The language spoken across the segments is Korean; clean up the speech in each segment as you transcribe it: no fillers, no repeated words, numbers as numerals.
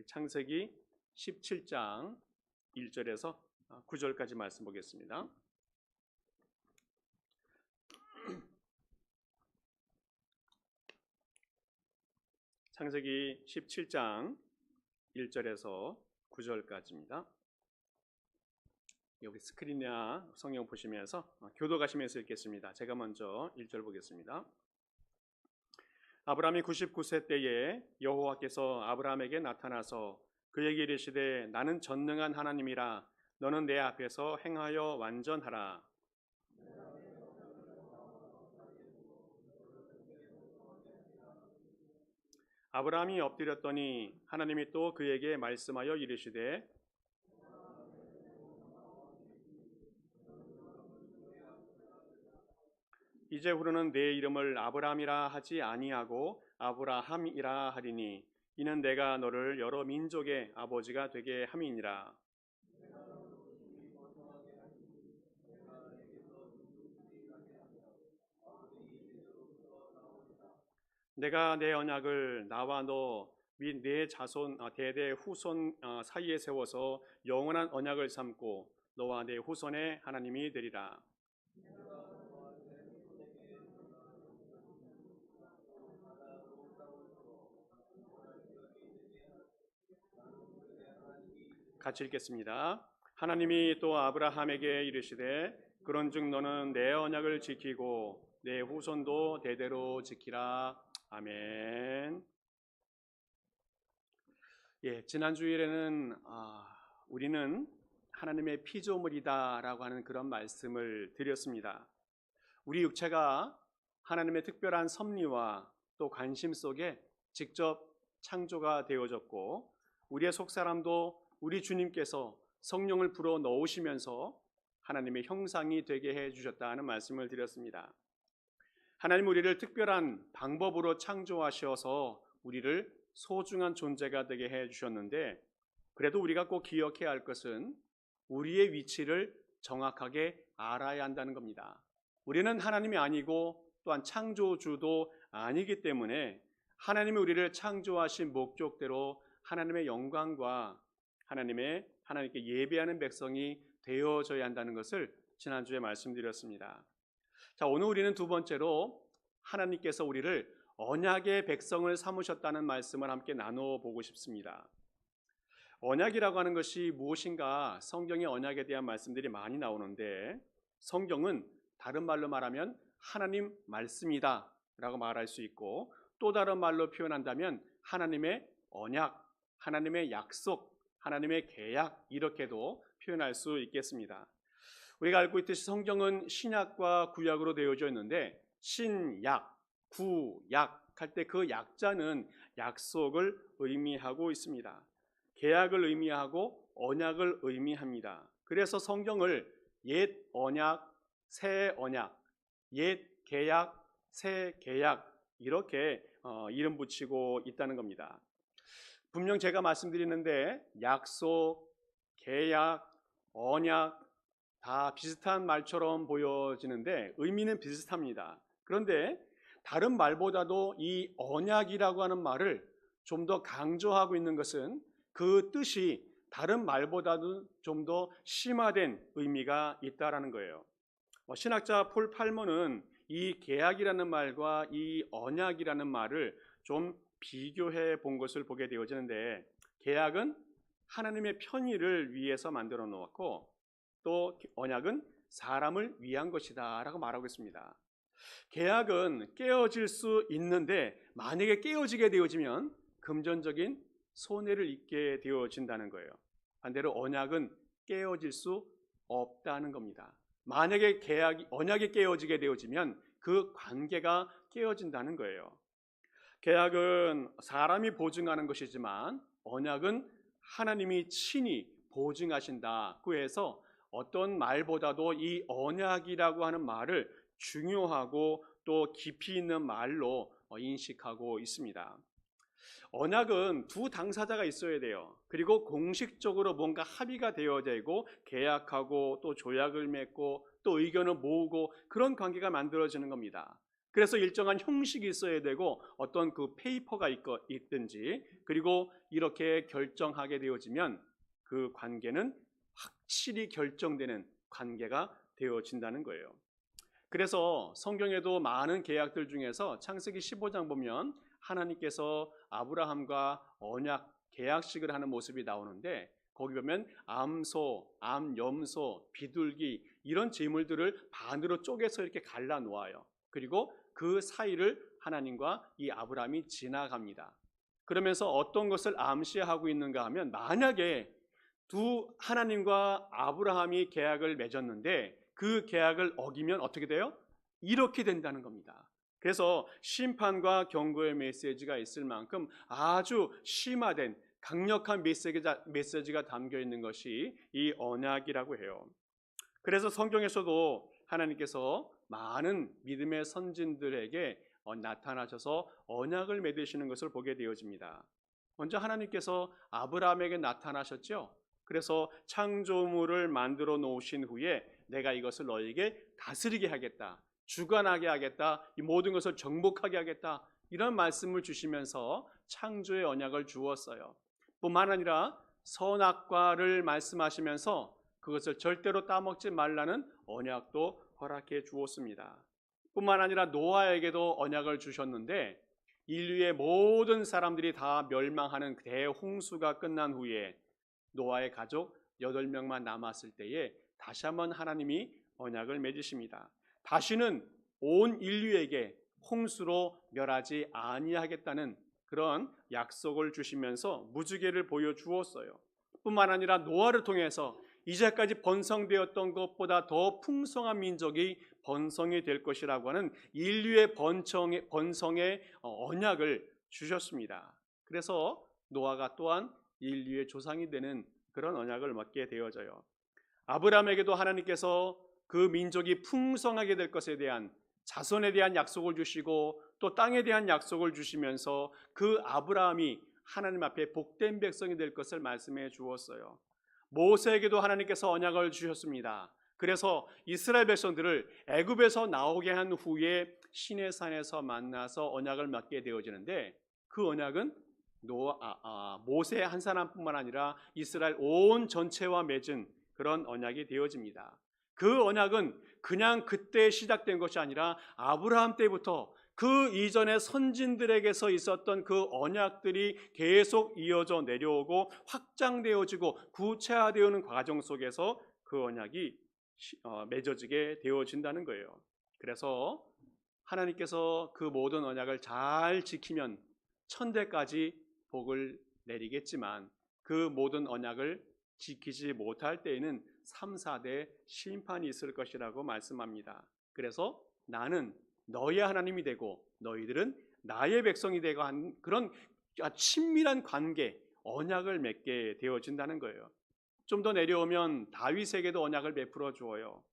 창세기 17장 1절에서 9절까지 말씀 보겠습니다. 창세기 17장 1절에서 9절까지입니다. 여기 스크린이나 성경 보시면서 교도가시면서 읽겠습니다. 제가 먼저 1절 보겠습니다. 아브라함이 99세 때에 여호와께서 아브라함에게 나타나서 그에게 이르시되 나는 전능한 하나님이라 너는 내 앞에서 행하여 완전하라. 아브라함이 엎드렸더니 하나님이 또 그에게 말씀하여 이르시되 이제후로는 내 이름을 아브라함이라 하지 아니하고 아브라함이라 하리니 이는 내가 너를 여러 민족의 아버지가 되게 함이니라. 내가 내 언약을 나와 너 및 내 자손 대대 후손 사이에 세워서 영원한 언약을 삼고 너와 내 후손의 하나님이 되리라. 같이 읽겠습니다. 하나님이 또 아브라함에게 이르시되 그런즉 너는 내 언약을 지키고 내 후손도 대대로 지키라. 아멘. 지난 주일에는 우리는 하나님의 피조물이다라고 하는 그런 말씀을 드렸습니다. 우리 육체가 하나님의 특별한 섭리와 또 관심 속에 직접 창조가 되어졌고 우리의 속사람도 우리 주님께서 성령을 불어 넣으시면서 하나님의 형상이 되게 해주셨다는 말씀을 드렸습니다. 하나님 우리를 특별한 방법으로 창조하셔서 우리를 소중한 존재가 되게 해주셨는데 그래도 우리가 꼭 기억해야 할 것은 우리의 위치를 정확하게 알아야 한다는 겁니다. 우리는 하나님이 아니고 또한 창조주도 아니기 때문에 하나님이 우리를 창조하신 목적대로 하나님의 영광과 하나님께 예배하는 백성이 되어져야 한다는 것을 지난주에 말씀드렸습니다. 자, 오늘 우리는 두 번째로 하나님께서 우리를 언약의 백성을 삼으셨다는 말씀을 함께 나눠보고 싶습니다. 언약이라고 하는 것이 무엇인가 성경의 언약에 대한 말씀들이 많이 나오는데 성경은 다른 말로 말하면 하나님 말씀이다 라고 말할 수 있고 또 다른 말로 표현한다면 하나님의 언약, 하나님의 약속, 하나님의 계약 이렇게도 표현할 수 있겠습니다. 우리가 알고 있듯이 성경은 신약과 구약으로 되어져 있는데 신약, 구약 할 때 그 약자는 약속을 의미하고 있습니다. 계약을 의미하고 언약을 의미합니다. 그래서 성경을 옛 언약, 새 언약, 옛 계약, 새 계약 이렇게 이름 붙이고 있다는 겁니다. 분명 제가 말씀드리는데 약속, 계약, 언약 다 비슷한 말처럼 보여지는데 의미는 비슷합니다. 그런데 다른 말보다도 이 언약이라고 하는 말을 좀 더 강조하고 있는 것은 그 뜻이 다른 말보다도 좀 더 심화된 의미가 있다라는 거예요. 신학자 폴 팔머는 이 계약이라는 말과 이 언약이라는 말을 좀 비교해 본 것을 보게 되어지는데 계약은 하나님의 편의를 위해서 만들어 놓았고 또 언약은 사람을 위한 것이다 라고 말하고 있습니다. 계약은 깨어질 수 있는데 만약에 깨어지게 되어지면 금전적인 손해를 입게 되어진다는 거예요. 반대로 언약은 깨어질 수 없다는 겁니다. 만약에 언약이 깨어지게 되어지면 그 관계가 깨어진다는 거예요. 계약은 사람이 보증하는 것이지만 언약은 하나님이 친히 보증하신다고 해서 어떤 말보다도 이 언약이라고 하는 말을 중요하고 또 깊이 있는 말로 인식하고 있습니다. 언약은 두 당사자가 있어야 돼요. 그리고 공식적으로 뭔가 합의가 되어야 되고 계약하고 또 조약을 맺고 또 의견을 모으고 그런 관계가 만들어지는 겁니다. 그래서 일정한 형식이 있어야 되고 어떤 그 페이퍼가 있든지, 그리고 이렇게 결정하게 되어지면 그 관계는 확실히 결정되는 관계가 되어진다는 거예요. 그래서 성경에도 많은 계약들 중에서 창세기 15장 보면 하나님께서 아브라함과 언약 계약식을 하는 모습이 나오는데, 거기 보면 암소, 암염소, 비둘기 이런 제물들을 반으로 쪼개서 이렇게 갈라 놓아요. 그리고 그 사이를 하나님과 이 아브라함이 지나갑니다. 그러면서 어떤 것을 암시하고 있는가 하면, 만약에 하나님과 아브라함이 계약을 맺었는데 그 계약을 어기면 어떻게 돼요? 이렇게 된다는 겁니다. 그래서 심판과 경고의 메시지가 있을 만큼 아주 심화된 강력한 메시지가 담겨 있는 것이 이 언약이라고 해요. 그래서 성경에서도 하나님께서 많은 믿음의 선진들에게 나타나셔서 언약을 맺으시는 것을 보게 되어집니다. 먼저 하나님께서 아브라함에게 나타나셨죠. 그래서 창조물을 만들어 놓으신 후에 내가 이것을 너에게 다스리게 하겠다, 주관하게 하겠다, 이 모든 것을 정복하게 하겠다, 이런 말씀을 주시면서 창조의 언약을 주었어요. 뿐만 아니라 선악과를 말씀하시면서 그것을 절대로 따먹지 말라는 언약도 허락해 주었습니다. 뿐만 아니라 노아에게도 언약을 주셨는데, 인류의 모든 사람들이 다 멸망하는 대홍수가 끝난 후에 노아의 가족 8명만 남았을 때에 다시 한번 하나님이 언약을 맺으십니다. 다시는 온 인류에게 홍수로 멸하지 아니하겠다는 그런 약속을 주시면서 무지개를 보여주었어요. 뿐만 아니라 노아를 통해서 이제까지 번성되었던 것보다 더 풍성한 민족이 번성이 될 것이라고 하는 인류의 번성의 언약을 주셨습니다. 그래서 노아가 또한 인류의 조상이 되는 그런 언약을 맺게 되어져요. 아브라함에게도 하나님께서 그 민족이 풍성하게 될 것에 대한 자손에 대한 약속을 주시고 또 땅에 대한 약속을 주시면서 그 아브라함이 하나님 앞에 복된 백성이 될 것을 말씀해 주었어요. 모세에게도 하나님께서 언약을 주셨습니다. 그래서 이스라엘 백성들을 애굽에서 나오게 한 후에 시내산에서 만나서 언약을 맺게 되어지는데, 그 언약은 모세 한 사람뿐만 아니라 이스라엘 온 전체와 맺은 그런 언약이 되어집니다. 그 언약은 그냥 그때 시작된 것이 아니라 아브라함 때부터 그 이전의 선진들에게서 있었던 그 언약들이 계속 이어져 내려오고 확장되어지고 구체화되어오는 과정 속에서 그 언약이 맺어지게 되어진다는 거예요. 그래서 하나님께서 그 모든 언약을 잘 지키면 천대까지 복을 내리겠지만, 그 모든 언약을 지키지 못할 때에는 3, 4대 심판이 있을 것이라고 말씀합니다. 그래서 나는 너의 하나님이 되고 너희들은 나의 백성이 되고 한 그런 친밀한 관계, 언약을 맺게 되어진다는 거예요. 좀 더 내려오면 다윗에게도 언약을 베풀어 주어요.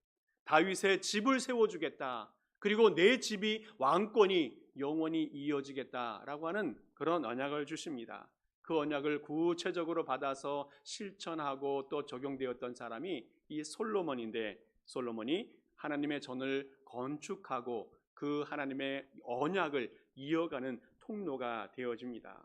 다윗의 집을 세워주겠다, 그리고 내 집이 왕권이 영원히 이어지겠다라고 하는 그런 언약을 주십니다. 그 언약을 구체적으로 받아서 실천하고 또 적용되었던 사람이 이 솔로몬인데, 솔로몬이 하나님의 전을 건축하고 그 하나님의 언약을 이어가는 통로가 되어집니다.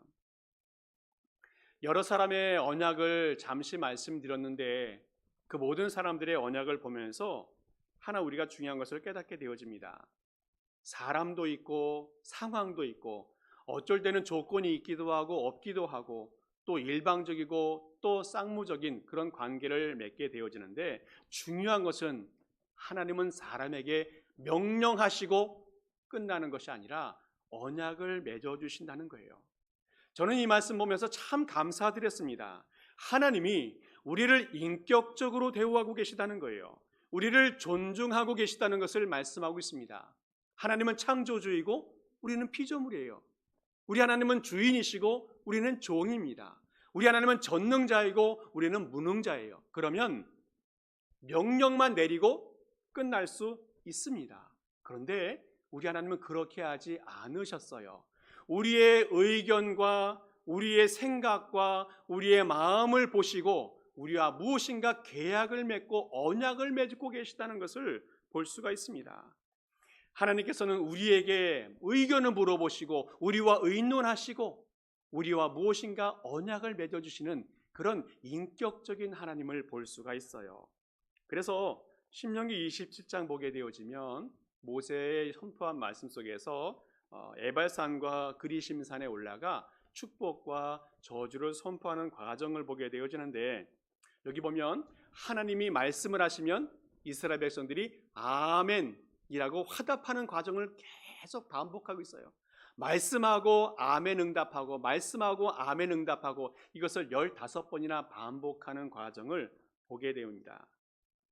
여러 사람의 언약을 잠시 말씀드렸는데, 그 모든 사람들의 언약을 보면서 하나 우리가 중요한 것을 깨닫게 되어집니다. 사람도 있고 상황도 있고 어쩔 때는 조건이 있기도 하고 없기도 하고 또 일방적이고 또 쌍무적인 그런 관계를 맺게 되어지는데, 중요한 것은 하나님은 사람에게 명령하시고 끝나는 것이 아니라 언약을 맺어주신다는 거예요. 저는 이 말씀 보면서 참 감사드렸습니다. 하나님이 우리를 인격적으로 대우하고 계시다는 거예요. 우리를 존중하고 계시다는 것을 말씀하고 있습니다. 하나님은 창조주이고 우리는 피조물이에요. 우리 하나님은 주인이시고 우리는 종입니다. 우리 하나님은 전능자이고 우리는 무능자예요. 그러면 명령만 내리고 끝날 수 있습니다. 그런데 우리 하나님은 그렇게 하지 않으셨어요. 우리의 의견과 우리의 생각과 우리의 마음을 보시고 우리와 무엇인가 계약을 맺고 언약을 맺고 계시다는 것을 볼 수가 있습니다. 하나님께서는 우리에게 의견을 물어보시고 우리와 의논하시고 우리와 무엇인가 언약을 맺어주시는 그런 인격적인 하나님을 볼 수가 있어요. 그래서 신명기 27장 보게 되어지면 모세의 선포한 말씀 속에서 에발산과 그리심산에 올라가 축복과 저주를 선포하는 과정을 보게 되어지는데, 여기 보면 하나님이 말씀을 하시면 이스라엘 백성들이 아멘이라고 화답하는 과정을 계속 반복하고 있어요. 말씀하고 아멘 응답하고 말씀하고 아멘 응답하고 이것을 15번이나 반복하는 과정을 보게 됩니다.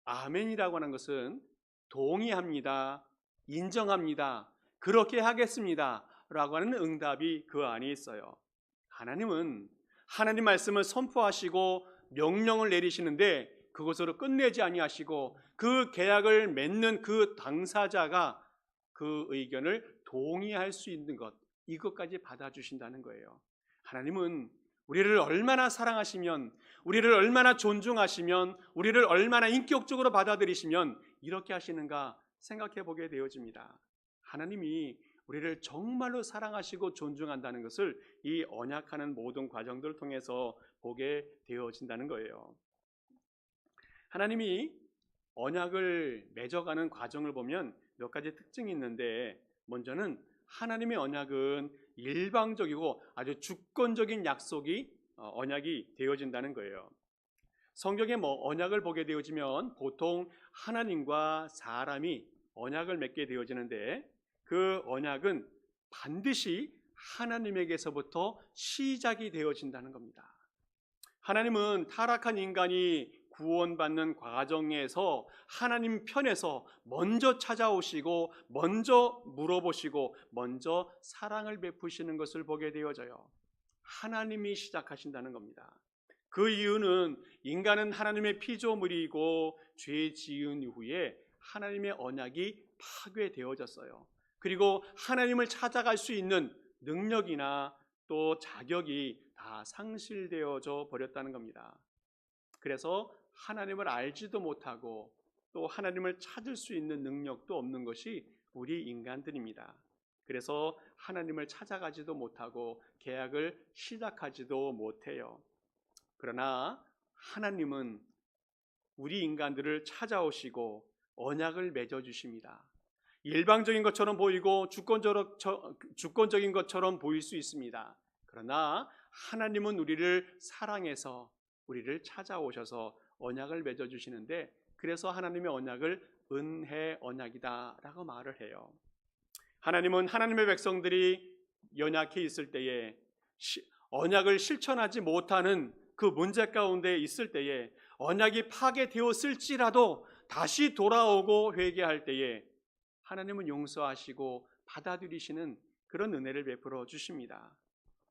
아멘이라고 하는 것은 동의합니다, 인정합니다, 그렇게 하겠습니다 라고 하는 응답이 그 안에 있어요. 하나님은 하나님 말씀을 선포하시고 명령을 내리시는데 그것으로 끝내지 아니하시고 그 계약을 맺는 그 당사자가 그 의견을 동의할 수 있는 것, 이것까지 받아주신다는 거예요. 하나님은 우리를 얼마나 사랑하시면, 우리를 얼마나 존중하시면, 우리를 얼마나 인격적으로 받아들이시면 이렇게 하시는가 생각해 보게 되어집니다. 하나님이 우리를 정말로 사랑하시고 존중한다는 것을 이 언약하는 모든 과정들을 통해서 보게 되어진다는 거예요. 하나님이 언약을 맺어가는 과정을 보면 몇 가지 특징이 있는데, 먼저는 하나님의 언약은 일방적이고 아주 주권적인 약속이 언약이 되어진다는 거예요. 성경에 언약을 보게 되어지면 보통 하나님과 사람이 언약을 맺게 되어지는데, 그 언약은 반드시 하나님에게서부터 시작이 되어진다는 겁니다. 하나님은 타락한 인간이 구원받는 과정에서 하나님 편에서 먼저 찾아오시고 먼저 물어보시고 먼저 사랑을 베푸시는 것을 보게 되어져요. 하나님이 시작하신다는 겁니다. 그 이유는 인간은 하나님의 피조물이고 죄 지은 이후에 하나님의 언약이 파괴되어졌어요. 그리고 하나님을 찾아갈 수 있는 능력이나 또 자격이 다 상실되어져 버렸다는 겁니다. 그래서 하나님을 알지도 못하고 또 하나님을 찾을 수 있는 능력도 없는 것이 우리 인간들입니다. 그래서 하나님을 찾아가지도 못하고 계약을 시작하지도 못해요. 그러나 하나님은 우리 인간들을 찾아오시고 언약을 맺어주십니다. 일방적인 것처럼 보이고 주권적인 것처럼 보일 수 있습니다. 그러나 하나님은 우리를 사랑해서 우리를 찾아오셔서 언약을 맺어주시는데, 그래서 하나님의 언약을 은혜 언약이다라고 말을 해요. 하나님은 하나님의 백성들이 연약해 있을 때에 언약을 실천하지 못하는 그 문제 가운데 있을 때에 언약이 파괴되었을지라도 다시 돌아오고 회개할 때에 하나님은 용서하시고 받아들이시는 그런 은혜를 베풀어 주십니다.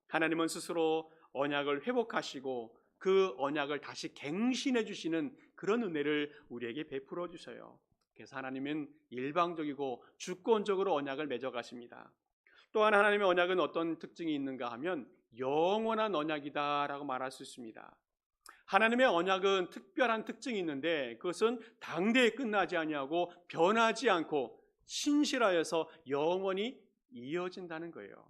하나님은 스스로 언약을 회복하시고 그 언약을 다시 갱신해 주시는 그런 은혜를 우리에게 베풀어 주셔요. 그래서 하나님은 일방적이고 주권적으로 언약을 맺어 가십니다. 또한 하나님의 언약은 어떤 특징이 있는가 하면 영원한 언약이다라고 말할 수 있습니다. 하나님의 언약은 특별한 특징이 있는데 그것은 당대에 끝나지 아니하고 변하지 않고 신실하여서 영원히 이어진다는 거예요.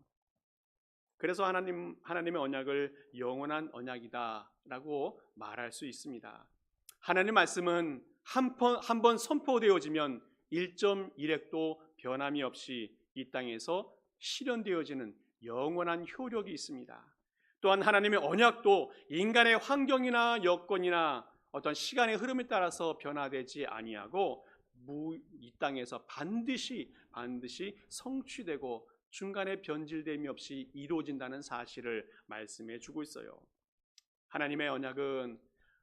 그래서 하나님의 언약을 영원한 언약이다라고 말할 수 있습니다. 하나님 말씀은 한 번 선포되어지면 1.1핵도 변함이 없이 이 땅에서 실현되어지는 영원한 효력이 있습니다. 또한 하나님의 언약도 인간의 환경이나 여건이나 어떤 시간의 흐름에 따라서 변화되지 아니하고 이 땅에서 반드시 성취되고 중간에 변질됨이 없이 이루어진다는 사실을 말씀해 주고 있어요. 하나님의 언약은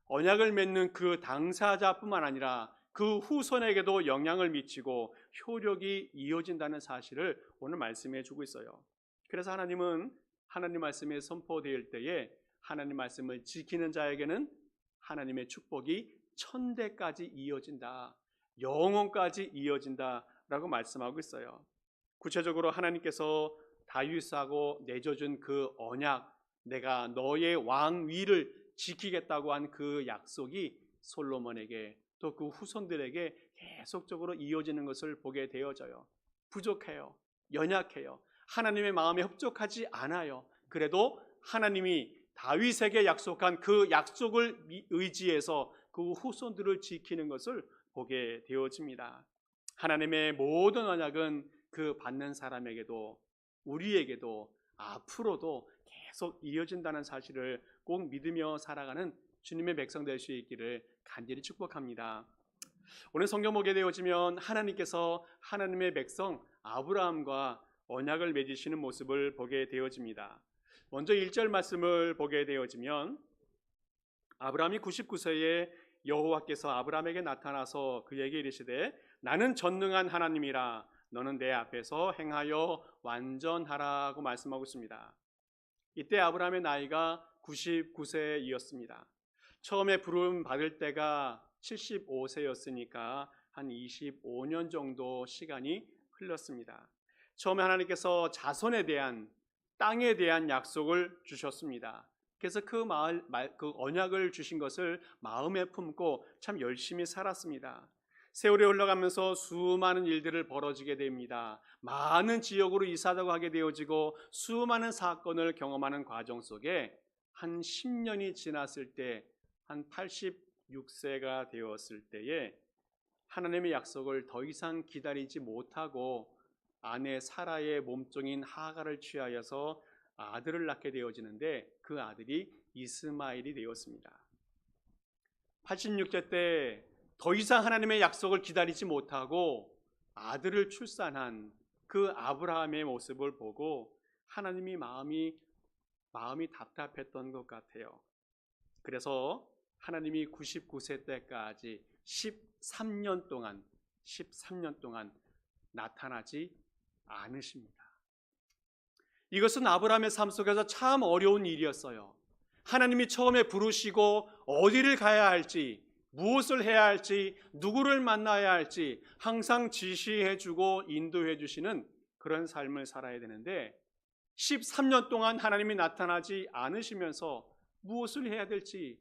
언약을 맺는 그 당사자뿐만 아니라 그 후손에게도 영향을 미치고 효력이 이어진다는 사실을 오늘 말씀해 주고 있어요. 그래서 하나님은 하나님 말씀에 선포될 때에 하나님 말씀을 지키는 자에게는 하나님의 축복이 천대까지 이어진다, 영원까지 이어진다라고 말씀하고 있어요. 구체적으로 하나님께서 다윗하고 내줘준 그 언약, 내가 너의 왕위를 지키겠다고 한 그 약속이 솔로몬에게 또 그 후손들에게 계속적으로 이어지는 것을 보게 되어져요. 부족해요. 연약해요. 하나님의 마음에 흡족하지 않아요. 그래도 하나님이 다윗에게 약속한 그 약속을 의지해서 그 후손들을 지키는 것을 보게 되어집니다. 하나님의 모든 언약은 그 받는 사람에게도 우리에게도 앞으로도 계속 이어진다는 사실을 꼭 믿으며 살아가는 주님의 백성 될 수 있기를 간절히 축복합니다. 오늘 성경 보게 되어지면 하나님께서 하나님의 백성 아브라함과 언약을 맺으시는 모습을 보게 되어집니다. 먼저 1절 말씀을 보게 되어지면 아브라함이 99세에 여호와께서 아브라함에게 나타나서 그에게 이르시되 나는 전능한 하나님이라 너는 내 앞에서 행하여 완전하라고 말씀하고 있습니다. 이때 아브라함의 나이가 99세이었습니다. 처음에 부름 받을 때가 75세였으니까 한 25년 정도 시간이 흘렀습니다. 처음에 하나님께서 자손에 대한 땅에 대한 약속을 주셨습니다. 그래서 그 언약을 주신 것을 마음에 품고 참 열심히 살았습니다. 세월이 흘러가면서 수많은 일들을 벌어지게 됩니다. 많은 지역으로 이사도 가게 되어지고 수많은 사건을 경험하는 과정 속에 한 10년이 지났을 때 한 86세가 되었을 때에 하나님의 약속을 더 이상 기다리지 못하고 아내 사라의 몸종인 하갈을 취하여서 아들을 낳게 되어지는데 그 아들이 이스마엘이 되었습니다. 86세 때 더 이상 하나님의 약속을 기다리지 못하고 아들을 출산한 그 아브라함의 모습을 보고 하나님이 마음이 답답했던 것 같아요. 그래서 하나님이 99세 때까지 13년 동안 나타나지 않으십니다. 이것은 아브라함의 삶 속에서 참 어려운 일이었어요. 하나님이 처음에 부르시고 어디를 가야 할지, 무엇을 해야 할지, 누구를 만나야 할지 항상 지시해주고 인도해주시는 그런 삶을 살아야 되는데 13년 동안 하나님이 나타나지 않으시면서 무엇을 해야 될지,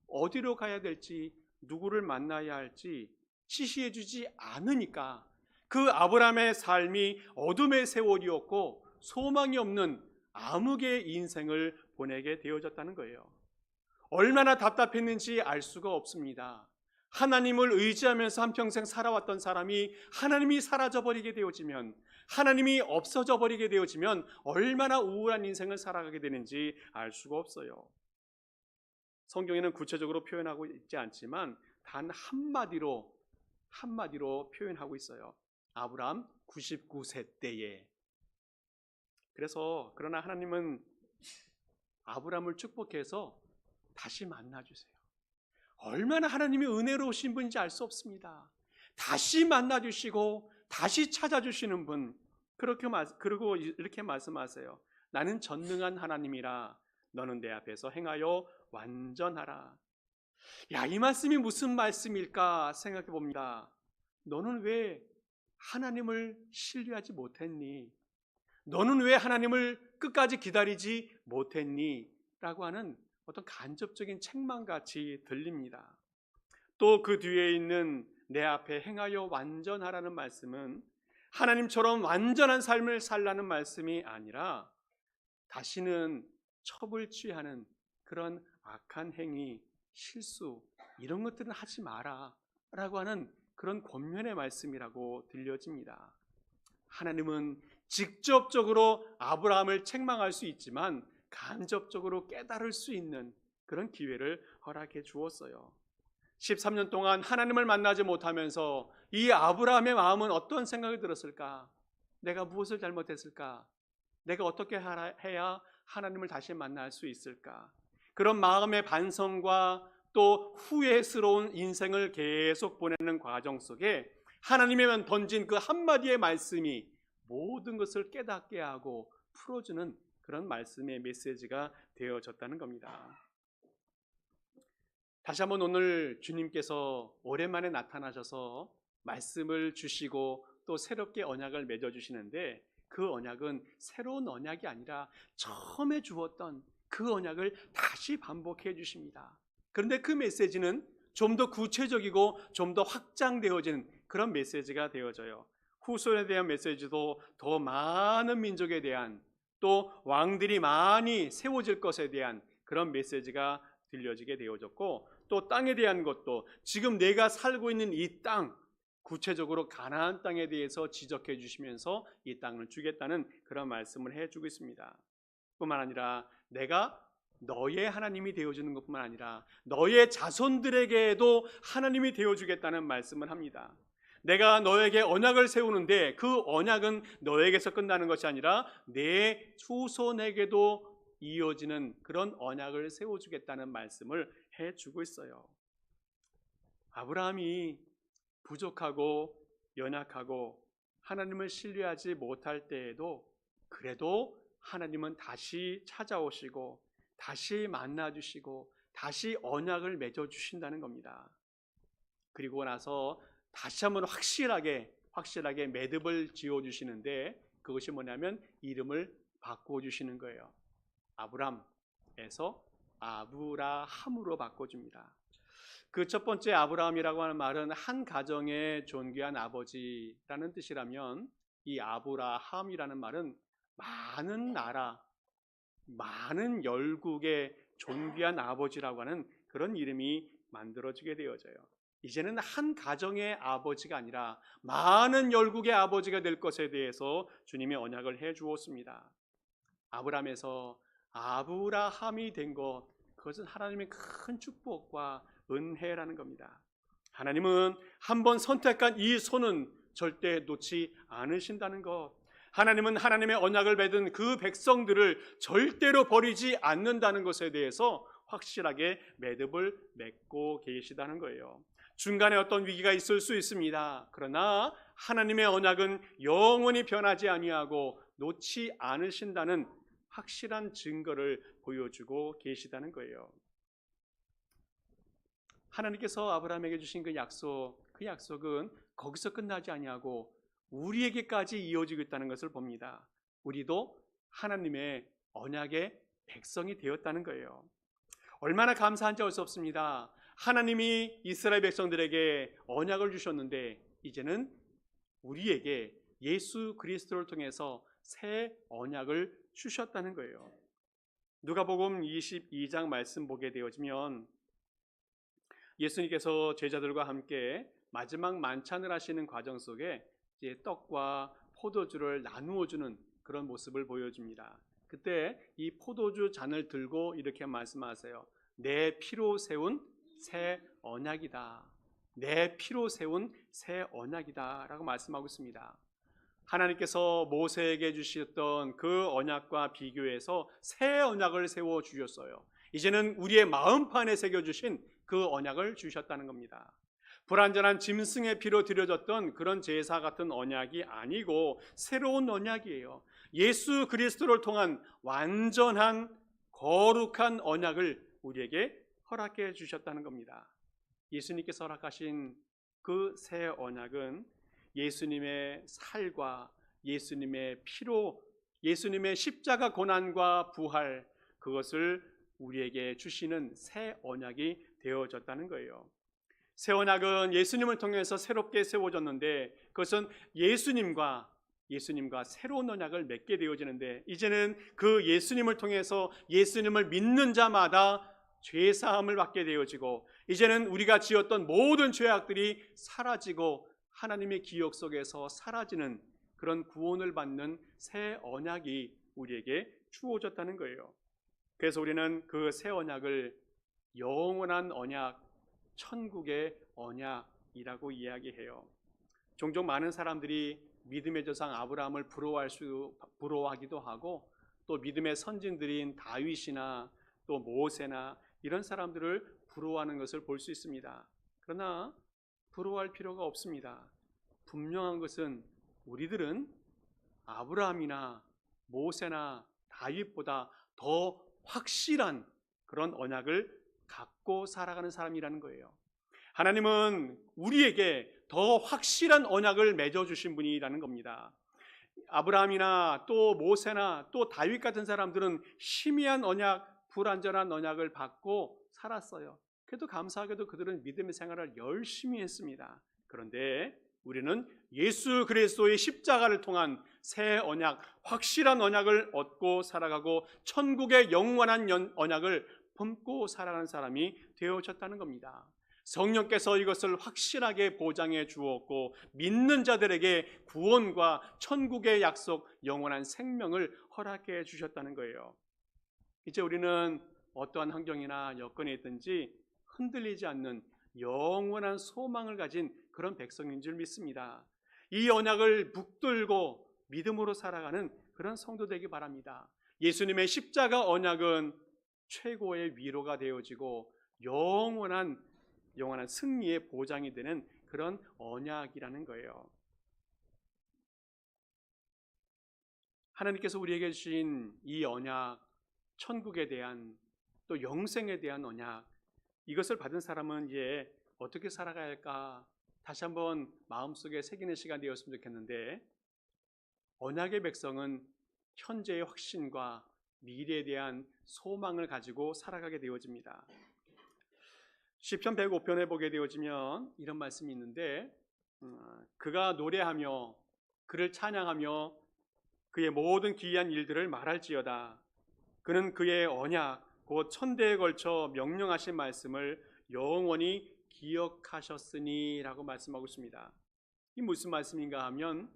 어디로 가야 될지, 누구를 만나야 할지 지시해주지 않으니까 그 아브라함의 삶이 어둠의 세월이었고 소망이 없는 암흑의 인생을 보내게 되어졌다는 거예요. 얼마나 답답했는지 알 수가 없습니다. 하나님을 의지하면서 한평생 살아왔던 사람이 하나님이 사라져버리게 되어지면, 하나님이 없어져 버리게 되어지면 얼마나 우울한 인생을 살아가게 되는지 알 수가 없어요. 성경에는 구체적으로 표현하고 있지 않지만 단 한마디로 표현하고 있어요. 아브라함 99세 때에. 그러나 하나님은 아브라함을 축복해서 다시 만나주세요. 얼마나 하나님이 은혜로우신 분인지 알 수 없습니다. 다시 만나주시고 다시 찾아주시는 분. 그리고 이렇게 말씀하세요. 나는 전능한 하나님이라 너는 내 앞에서 행하여 완전하라. 이 말씀이 무슨 말씀일까 생각해 봅니다. 너는 왜 하나님을 신뢰하지 못했니? 너는 왜 하나님을 끝까지 기다리지 못했니? 라고 하는 어떤 간접적인 책망같이 들립니다. 또 그 뒤에 있는 내 앞에 행하여 완전하라는 말씀은 하나님처럼 완전한 삶을 살라는 말씀이 아니라 다시는 첩을 취하는 그런 악한 행위, 실수 이런 것들은 하지 마라 라고 하는 그런 권면의 말씀이라고 들려집니다. 하나님은 직접적으로 아브라함을 책망할 수 있지만 간접적으로 깨달을 수 있는 그런 기회를 허락해 주었어요. 13년 동안 하나님을 만나지 못하면서 이 아브라함의 마음은 어떤 생각이 들었을까? 내가 무엇을 잘못했을까? 내가 어떻게 해야 하나님을 다시 만날 수 있을까? 그런 마음의 반성과 또 후회스러운 인생을 계속 보내는 과정 속에 하나님의 던진 그 한마디의 말씀이 모든 것을 깨닫게 하고 풀어주는 그런 말씀의 메시지가 되어졌다는 겁니다. 다시 한번 오늘 주님께서 오랜만에 나타나셔서 말씀을 주시고 또 새롭게 언약을 맺어주시는데 그 언약은 새로운 언약이 아니라 처음에 주었던 그 언약을 다시 반복해 주십니다. 그런데 그 메시지는 좀 더 구체적이고 좀 더 확장되어지는 그런 메시지가 되어져요. 후손에 대한 메시지도 더 많은 민족에 대한, 또 왕들이 많이 세워질 것에 대한 그런 메시지가 들려지게 되어졌고, 또 땅에 대한 것도 지금 내가 살고 있는 이 땅, 구체적으로 가나안 땅에 대해서 지적해 주시면서 이 땅을 주겠다는 그런 말씀을 해주고 있습니다. 뿐만 아니라 내가 너의 하나님이 되어주는 것뿐만 아니라 너의 자손들에게도 하나님이 되어주겠다는 말씀을 합니다. 내가 너에게 언약을 세우는데 그 언약은 너에게서 끝나는 것이 아니라 내 후손에게도 이어지는 그런 언약을 세워주겠다는 말씀을 해주고 있어요. 아브라함이 부족하고 연약하고 하나님을 신뢰하지 못할 때에도 그래도 하나님은 다시 찾아오시고 다시 만나주시고 다시 언약을 맺어주신다는 겁니다. 그리고 나서 다시 한번 확실하게 매듭을 지어주시는데 그것이 뭐냐면 이름을 바꿔주시는 거예요. 아브람에서 아브라함으로 바꿔줍니다. 그 첫 번째 아브라함이라고 하는 말은 한 가정의 존귀한 아버지라는 뜻이라면, 이 아브라함이라는 말은 많은 나라, 많은 열국의 존귀한 아버지라고 하는 그런 이름이 만들어지게 되어져요. 이제는 한 가정의 아버지가 아니라 많은 열국의 아버지가 될 것에 대해서 주님이 언약을 해 주었습니다. 아브라함에서 아브라함이 된 것, 그것은 하나님의 큰 축복과 은혜라는 겁니다. 하나님은 한번 선택한 이 손은 절대 놓지 않으신다는 것, 하나님은 하나님의 언약을 맺은 그 백성들을 절대로 버리지 않는다는 것에 대해서 확실하게 매듭을 맺고 계시다는 거예요. 중간에 어떤 위기가 있을 수 있습니다. 그러나 하나님의 언약은 영원히 변하지 아니하고 놓지 않으신다는 확실한 증거를 보여주고 계시다는 거예요. 하나님께서 아브라함에게 주신 그 약속은 거기서 끝나지 아니하고 우리에게까지 이어지고 있다는 것을 봅니다. 우리도 하나님의 언약의 백성이 되었다는 거예요. 얼마나 감사한지 알 수 없습니다. 하나님이 이스라엘 백성들에게 언약을 주셨는데 이제는 우리에게 예수 그리스도를 통해서 새 언약을 주셨다는 거예요. 누가복음 22장 말씀 보게 되어지면 예수님께서 제자들과 함께 마지막 만찬을 하시는 과정 속에 이제 떡과 포도주를 나누어 주는 그런 모습을 보여줍니다. 그때 이 포도주 잔을 들고 이렇게 말씀하세요. 내 피로 세운 새 언약이다. 내 피로 세운 새 언약이다 라고 말씀하고 있습니다. 하나님께서 모세에게 주셨던 그 언약과 비교해서 새 언약을 세워 주셨어요. 이제는 우리의 마음판에 새겨주신 그 언약을 주셨다는 겁니다. 불완전한 짐승의 피로 드려졌던 그런 제사 같은 언약이 아니고 새로운 언약이에요. 예수 그리스도를 통한 완전한 거룩한 언약을 우리에게 허락해 주셨다는 겁니다. 예수님께서 허락하신 그 새 언약은 예수님의 살과 예수님의 피로, 예수님의 십자가 고난과 부활, 그것을 우리에게 주시는 새 언약이 되어졌다는 거예요. 새 언약은 예수님을 통해서 새롭게 세워졌는데 그것은 예수님과 새로운 언약을 맺게 되어지는데 이제는 그 예수님을 통해서 예수님을 믿는 자마다 죄사함을 받게 되어지고 이제는 우리가 지었던 모든 죄악들이 사라지고 하나님의 기억 속에서 사라지는 그런 구원을 받는 새 언약이 우리에게 주어졌다는 거예요. 그래서 우리는 그 새 언약을 영원한 언약, 천국의 언약이라고 이야기해요. 종종 많은 사람들이 믿음의 조상 아브라함을 부러워하기도 하고 또 믿음의 선진들인 다윗이나 또 모세나 이런 사람들을 부러워하는 것을 볼 수 있습니다. 그러나 부러워할 필요가 없습니다. 분명한 것은 우리들은 아브라함이나 모세나 다윗보다 더 확실한 그런 언약을 갖고 살아가는 사람이라는 거예요. 하나님은 우리에게 더 확실한 언약을 맺어주신 분이라는 겁니다. 아브라함이나 또 모세나 또 다윗 같은 사람들은 희미한 언약, 불완전한 언약을 받고 살았어요. 그래도 감사하게도 그들은 믿음의 생활을 열심히 했습니다. 그런데 우리는 예수 그리스도의 십자가를 통한 새 언약, 확실한 언약을 얻고 살아가고 천국의 영원한 언약을 품고 살아가는 사람이 되어졌다는 겁니다. 성령께서 이것을 확실하게 보장해 주었고 믿는 자들에게 구원과 천국의 약속, 영원한 생명을 허락해 주셨다는 거예요. 이제 우리는 어떠한 환경이나 여건에 있든지 흔들리지 않는 영원한 소망을 가진 그런 백성인 줄 믿습니다. 이 언약을 붙들고 믿음으로 살아가는 그런 성도 되기 바랍니다. 예수님의 십자가 언약은 최고의 위로가 되어지고 영원한 승리의 보장이 되는 그런 언약이라는 거예요. 하나님께서 우리에게 주신 이 언약, 천국에 대한 또 영생에 대한 언약, 이것을 받은 사람은 이제 어떻게 살아가야 할까 다시 한번 마음속에 새기는 시간이 되었으면 좋겠는데, 언약의 백성은 현재의 확신과 미래에 대한 소망을 가지고 살아가게 되어집니다. 시편 105편에 보게 되어지면 이런 말씀이 있는데, 그가 노래하며 그를 찬양하며 그의 모든 기이한 일들을 말할지어다. 그는 그의 언약 곧 천대에 걸쳐 명령하신 말씀을 영원히 기억하셨으니 라고 말씀하고 있습니다. 이 무슨 말씀인가 하면,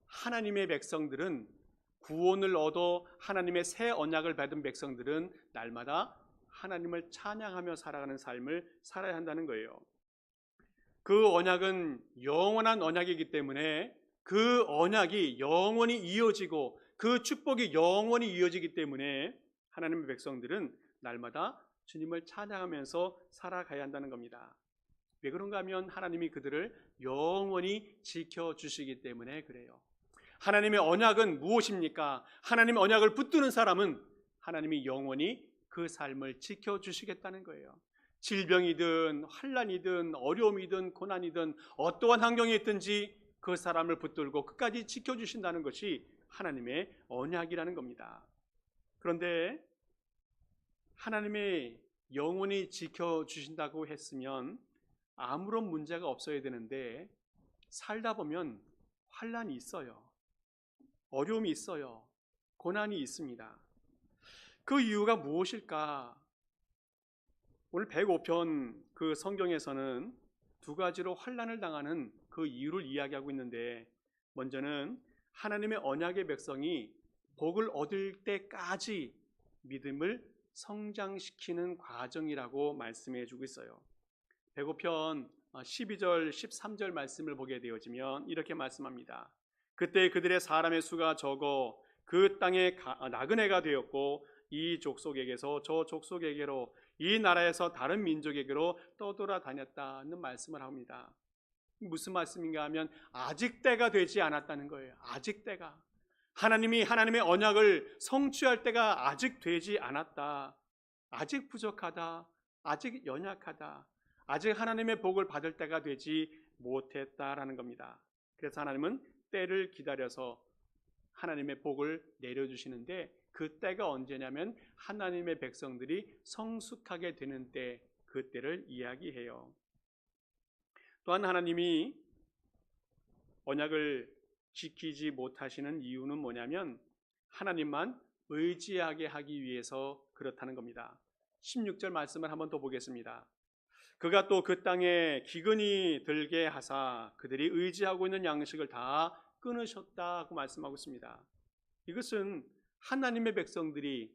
하나님의 백성들은, 구원을 얻어 하나님의 새 언약을 받은 백성들은 날마다 하나님을 찬양하며 살아가는 삶을 살아야 한다는 거예요. 그 언약은 영원한 언약이기 때문에 그 언약이 영원히 이어지고 그 축복이 영원히 이어지기 때문에 하나님의 백성들은 날마다 주님을 찬양하면서 살아가야 한다는 겁니다. 왜 그런가 하면 하나님이 그들을 영원히 지켜주시기 때문에 그래요. 하나님의 언약은 무엇입니까? 하나님의 언약을 붙드는 사람은 하나님이 영원히 그 삶을 지켜주시겠다는 거예요. 질병이든 환난이든 어려움이든 고난이든 어떠한 환경이 있든지 그 사람을 붙들고 끝까지 지켜주신다는 것이 하나님의 언약이라는 겁니다. 그런데 하나님의 영원히 지켜주신다고 했으면 아무런 문제가 없어야 되는데, 살다 보면 환난이 있어요. 어려움이 있어요. 고난이 있습니다. 그 이유가 무엇일까? 오늘 105편 그 성경에서는 두 가지로 환난을 당하는 그 이유를 이야기하고 있는데, 먼저는 하나님의 언약의 백성이 복을 얻을 때까지 믿음을 성장시키는 과정이라고 말씀해 주고 있어요. 105편 12절 13절 말씀을 보게 되어지면 이렇게 말씀합니다. 그때 그들의 사람의 수가 적어 그 땅에 나그네가 되었고 이 족속에게서 저 족속에게로, 이 나라에서 다른 민족에게로 떠돌아다녔다는 말씀을 합니다. 무슨 말씀인가 하면 아직 때가 되지 않았다는 거예요. 아직 때가, 하나님이 하나님의 언약을 성취할 때가 아직 되지 않았다. 아직 부족하다. 아직 연약하다. 아직 하나님의 복을 받을 때가 되지 못했다라는 겁니다. 그래서 하나님은 때를 기다려서 하나님의 복을 내려주시는데, 그 때가 언제냐면 하나님의 백성들이 성숙하게 되는 때, 그 때를 이야기해요. 또한 하나님이 언약을 지키지 못하시는 이유는 뭐냐면 하나님만 의지하게 하기 위해서 그렇다는 겁니다. 16절 말씀을 한번 더 보겠습니다. 그가 또 그 땅에 기근이 들게 하사 그들이 의지하고 있는 양식을 다 끊으셨다고 말씀하고 있습니다. 이것은 하나님의 백성들이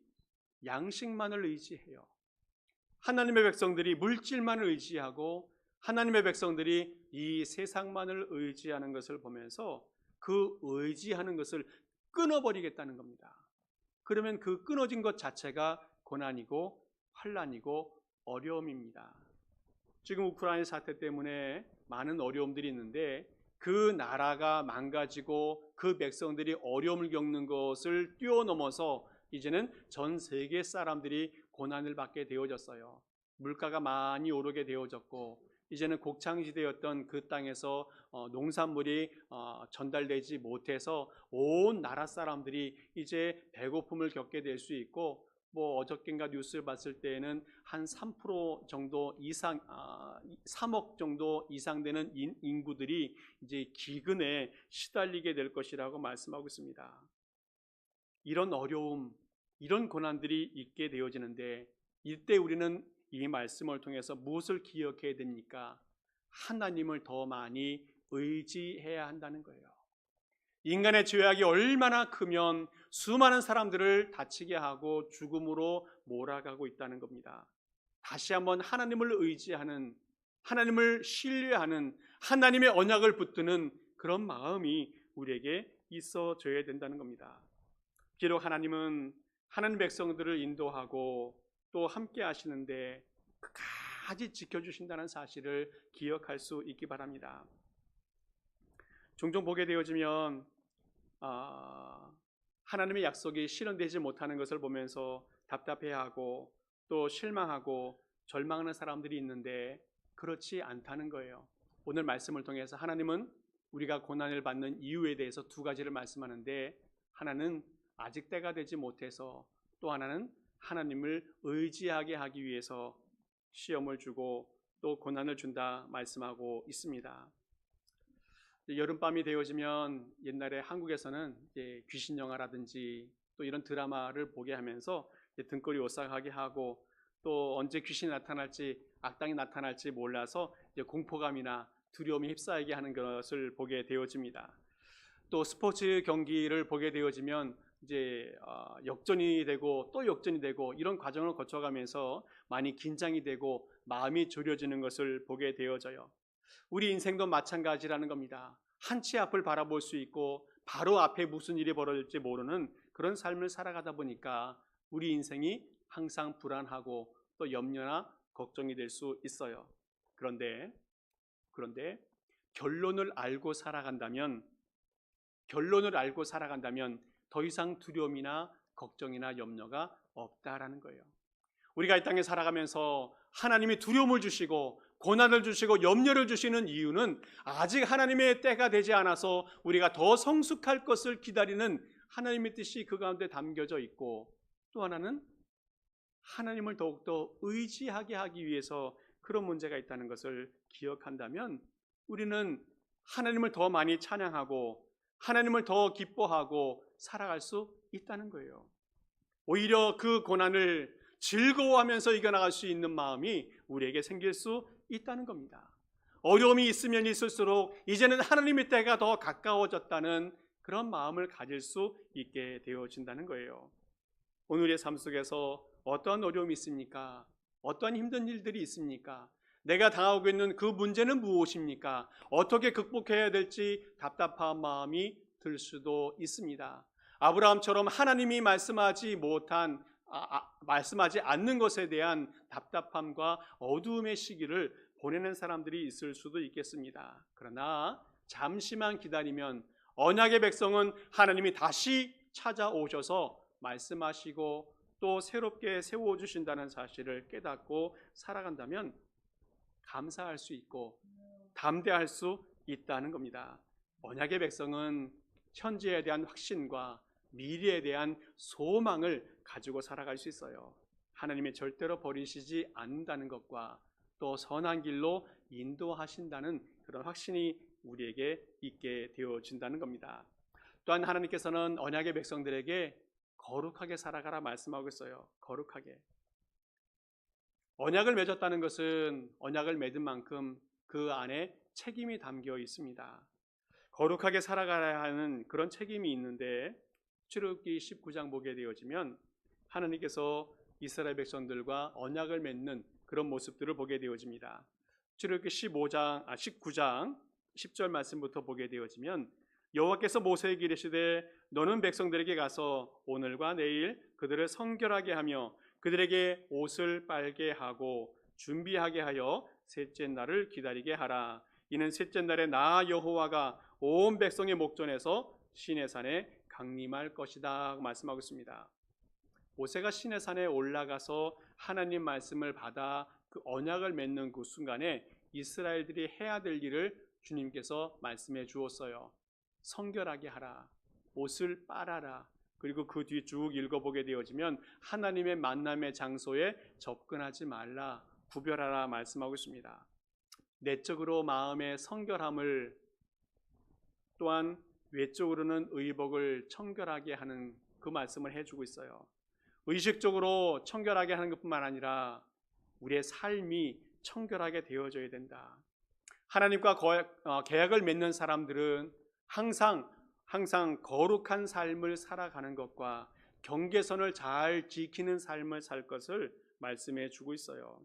양식만을 의지해요. 하나님의 백성들이 물질만을 의지하고 하나님의 백성들이 이 세상만을 의지하는 것을 보면서 그 의지하는 것을 끊어버리겠다는 겁니다. 그러면 그 끊어진 것 자체가 고난이고 환난이고 어려움입니다. 지금 우크라이나 사태 때문에 많은 어려움들이 있는데, 그 나라가 망가지고 그 백성들이 어려움을 겪는 것을 뛰어넘어서 이제는 전 세계 사람들이 고난을 받게 되어졌어요. 물가가 많이 오르게 되어졌고, 이제는 곡창지대였던 그 땅에서 농산물이 전달되지 못해서 온 나라 사람들이 이제 배고픔을 겪게 될 수 있고, 뭐 어저께인가 뉴스를 봤을 때에는 한 3% 정도 이상, 3억 정도 이상 되는 인구들이 이제 기근에 시달리게 될 것이라고 말씀하고 있습니다. 이런 어려움, 이런 고난들이 있게 되어지는데, 이때 우리는 이 말씀을 통해서 무엇을 기억해야 됩니까? 하나님을 더 많이 의지해야 한다는 거예요. 인간의 죄악이 얼마나 크면 수많은 사람들을 다치게 하고 죽음으로 몰아가고 있다는 겁니다. 다시 한번 하나님을 의지하는, 하나님을 신뢰하는, 하나님의 언약을 붙드는 그런 마음이 우리에게 있어져야 된다는 겁니다. 비록 하나님은 하나님 백성들을 인도하고 또 함께 하시는데 끝까지 지켜주신다는 사실을 기억할 수 있기 바랍니다. 종종 보게 되어지면 하나님의 약속이 실현되지 못하는 것을 보면서 답답해하고 또 실망하고 절망하는 사람들이 있는데, 그렇지 않다는 거예요. 오늘 말씀을 통해서 하나님은 우리가 고난을 받는 이유에 대해서 두 가지를 말씀하는데, 하나는 아직 때가 되지 못해서, 또 하나는 하나님을 의지하게 하기 위해서 시험을 주고 또 고난을 준다 말씀하고 있습니다. 여름밤이 되어지면 옛날에 한국에서는 귀신 영화라든지 또 이런 드라마를 보게 하면서 등골이 오싹하게 하고, 또 언제 귀신이 나타날지, 악당이 나타날지 몰라서 공포감이나 두려움이 휩싸이게 하는 것을 보게 되어집니다. 또 스포츠 경기를 보게 되어지면 이제 역전이 되고 또 역전이 되고 이런 과정을 거쳐가면서 많이 긴장이 되고 마음이 졸여지는 것을 보게 되어져요. 우리 인생도 마찬가지라는 겁니다. 한치 앞을 바라볼 수 있고 바로 앞에 무슨 일이 벌어질지 모르는 그런 삶을 살아가다 보니까 우리 인생이 항상 불안하고 또 염려나 걱정이 될 수 있어요. 그런데 결론을 알고 살아간다면 더 이상 두려움이나 걱정이나 염려가 없다라는 거예요. 우리가 이 땅에 살아가면서 하나님이 두려움을 주시고 고난을 주시고 염려를 주시는 이유는 아직 하나님의 때가 되지 않아서 우리가 더 성숙할 것을 기다리는 하나님의 뜻이 그 가운데 담겨져 있고, 또 하나는 하나님을 더욱더 의지하게 하기 위해서 그런 문제가 있다는 것을 기억한다면 우리는 하나님을 더 많이 찬양하고 하나님을 더 기뻐하고 살아갈 수 있다는 거예요. 오히려 그 고난을 즐거워하면서 이겨나갈 수 있는 마음이 우리에게 생길 수 있다는 겁니다. 어려움이 있으면 있을수록 이제는 하나님의 때가 더 가까워졌다는 그런 마음을 가질 수 있게 되어진다는 거예요. 오늘의 삶 속에서 어떤 어려움이 있습니까? 어떤 힘든 일들이 있습니까? 내가 당하고 있는 그 문제는 무엇입니까? 어떻게 극복해야 될지 답답한 마음이 들 수도 있습니다. 아브라함처럼 하나님이 말씀하지 않는 것에 대한 답답함과 어두움의 시기를 보내는 사람들이 있을 수도 있겠습니다. 그러나 잠시만 기다리면 언약의 백성은 하나님이 다시 찾아오셔서 말씀하시고 또 새롭게 세워주신다는 사실을 깨닫고 살아간다면 감사할 수 있고 담대할 수 있다는 겁니다. 언약의 백성은 현재에 대한 확신과 미래에 대한 소망을 가지고 살아갈 수 있어요. 하나님이 절대로 버리시지 않는다는 것과 또 선한 길로 인도하신다는 그런 확신이 우리에게 있게 되어진다는 겁니다. 또한 하나님께서는 언약의 백성들에게 거룩하게 살아가라 말씀하고 있어요. 거룩하게. 언약을 맺었다는 것은 언약을 맺은 만큼 그 안에 책임이 담겨 있습니다. 거룩하게 살아가야 하는 그런 책임이 있는데, 출애굽기 19장 보게 되어지면 하나님께서 이스라엘 백성들과 언약을 맺는 그런 모습들을 보게 되어집니다. 출애굽기 19장 10절 말씀부터 보게 되어지면 여호와께서 모세에게 이르시되 너는 백성들에게 가서 오늘과 내일 그들을 성결하게 하며 그들에게 옷을 빨게 하고 준비하게 하여 셋째 날을 기다리게 하라. 이는 셋째 날에 나 여호와가 온 백성의 목전에서 시내산에 강림할 것이다 말씀하고 있습니다. 모세가 시내산에 올라가서 하나님 말씀을 받아 그 언약을 맺는 그 순간에 이스라엘들이 해야 될 일을 주님께서 말씀해 주었어요. 성결하게 하라, 옷을 빨아라, 그리고 그 뒤 쭉 읽어보게 되어지면 하나님의 만남의 장소에 접근하지 말라, 구별하라 말씀하고 있습니다. 내적으로 마음의 성결함을, 또한 외적으로는 의복을 청결하게 하는 그 말씀을 해주고 있어요. 의식적으로 청결하게 하는 것뿐만 아니라 우리의 삶이 청결하게 되어져야 된다. 하나님과 계약을 맺는 사람들은 항상 거룩한 삶을 살아가는 것과 경계선을 잘 지키는 삶을 살 것을 말씀해 주고 있어요.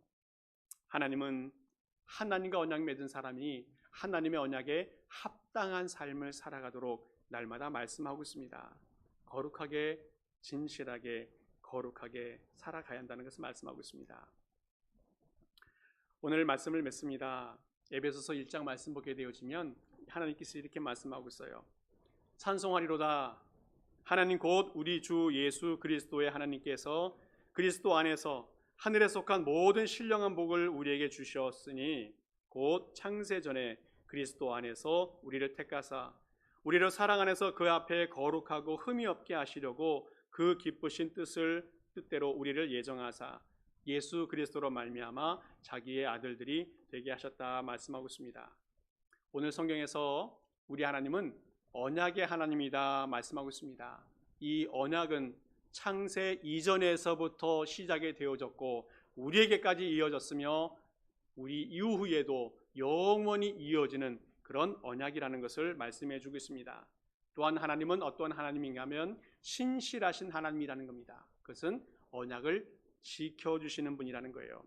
하나님은 하나님과 언약 맺은 사람이 하나님의 언약에 합당한 삶을 살아가도록 날마다 말씀하고 있습니다. 거룩하게, 진실하게, 거룩하게 살아가야 한다는 것을 말씀하고 있습니다. 오늘 말씀을 맺습니다. 에베소서 1장 말씀 보게 되어지면 하나님께서 이렇게 말씀하고 있어요. 찬송하리로다. 하나님 곧 우리 주 예수 그리스도의 하나님께서 그리스도 안에서 하늘에 속한 모든 신령한 복을 우리에게 주셨으니 곧 창세 전에 그리스도 안에서 우리를 택하사 우리를 사랑 안에서 그 앞에 거룩하고 흠이 없게 하시려고 그 기쁘신 뜻대로 우리를 예정하사 예수 그리스도로 말미암아 자기의 아들들이 되게 하셨다 말씀하고 있습니다. 오늘 성경에서 우리 하나님은 언약의 하나님이다 말씀하고 있습니다. 이 언약은 창세 이전에서부터 시작이 되어졌고 우리에게까지 이어졌으며 우리 이후에도 영원히 이어지는 그런 언약이라는 것을 말씀해 주고 있습니다. 또한 하나님은 어떤 하나님인가 하면 신실하신 하나님이라는 겁니다. 그것은 언약을 지켜주시는 분이라는 거예요.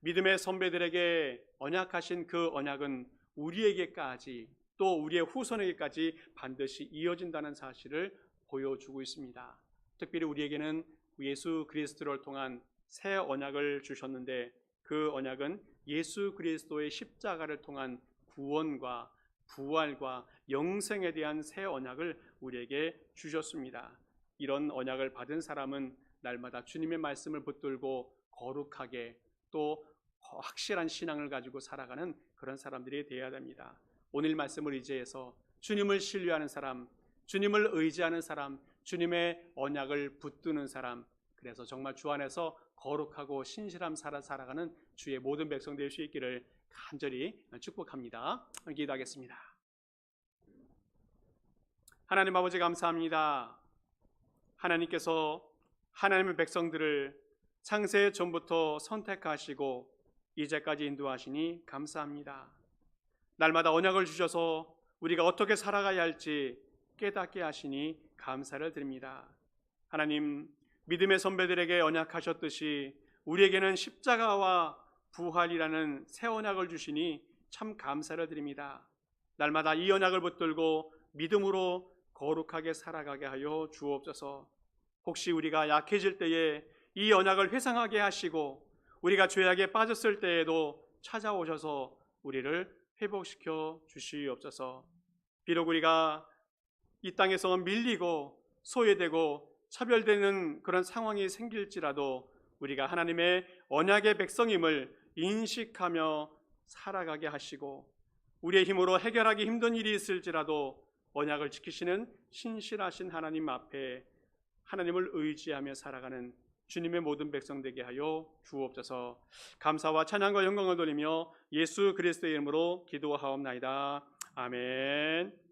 믿음의 선배들에게 언약하신 그 언약은 우리에게까지 또 우리의 후손에게까지 반드시 이어진다는 사실을 보여주고 있습니다. 특별히 우리에게는 예수 그리스도를 통한 새 언약을 주셨는데 그 언약은 예수 그리스도의 십자가를 통한 구원과 부활과 영생에 대한 새 언약을 우리에게 주셨습니다. 이런 언약을 받은 사람은 날마다 주님의 말씀을 붙들고 거룩하게 또 확실한 신앙을 가지고 살아가는 그런 사람들이 되어야 됩니다. 오늘 말씀을 의지해서 주님을 신뢰하는 사람, 주님을 의지하는 사람, 주님의 언약을 붙드는 사람, 그래서 정말 주 안에서 거룩하고 신실함 살아가는 주의 모든 백성 될 수 있기를 간절히 축복합니다. 기도하겠습니다. 하나님 아버지 감사합니다. 하나님께서 하나님의 백성들을 창세 전부터 선택하시고 이제까지 인도하시니 감사합니다. 날마다 언약을 주셔서 우리가 어떻게 살아가야 할지 깨닫게 하시니 감사를 드립니다. 하나님, 믿음의 선배들에게 언약하셨듯이 우리에게는 십자가와 부활이라는 새 언약을 주시니 참 감사를 드립니다. 날마다 이 언약을 붙들고 믿음으로 거룩하게 살아가게 하여 주옵소서. 혹시 우리가 약해질 때에 이 언약을 회상하게 하시고 우리가 죄악에 빠졌을 때에도 찾아오셔서 우리를 회복시켜 주시옵소서. 비록 우리가 이 땅에서 밀리고 소외되고 차별되는 그런 상황이 생길지라도 우리가 하나님의 언약의 백성임을 인식하며 살아가게 하시고 우리의 힘으로 해결하기 힘든 일이 있을지라도 언약을 지키시는 신실하신 하나님 앞에 하나님을 의지하며 살아가는 주님의 모든 백성 되게 하여 주옵소서. 감사와 찬양과 영광을 돌리며 예수 그리스도의 이름으로 기도하옵나이다. 아멘.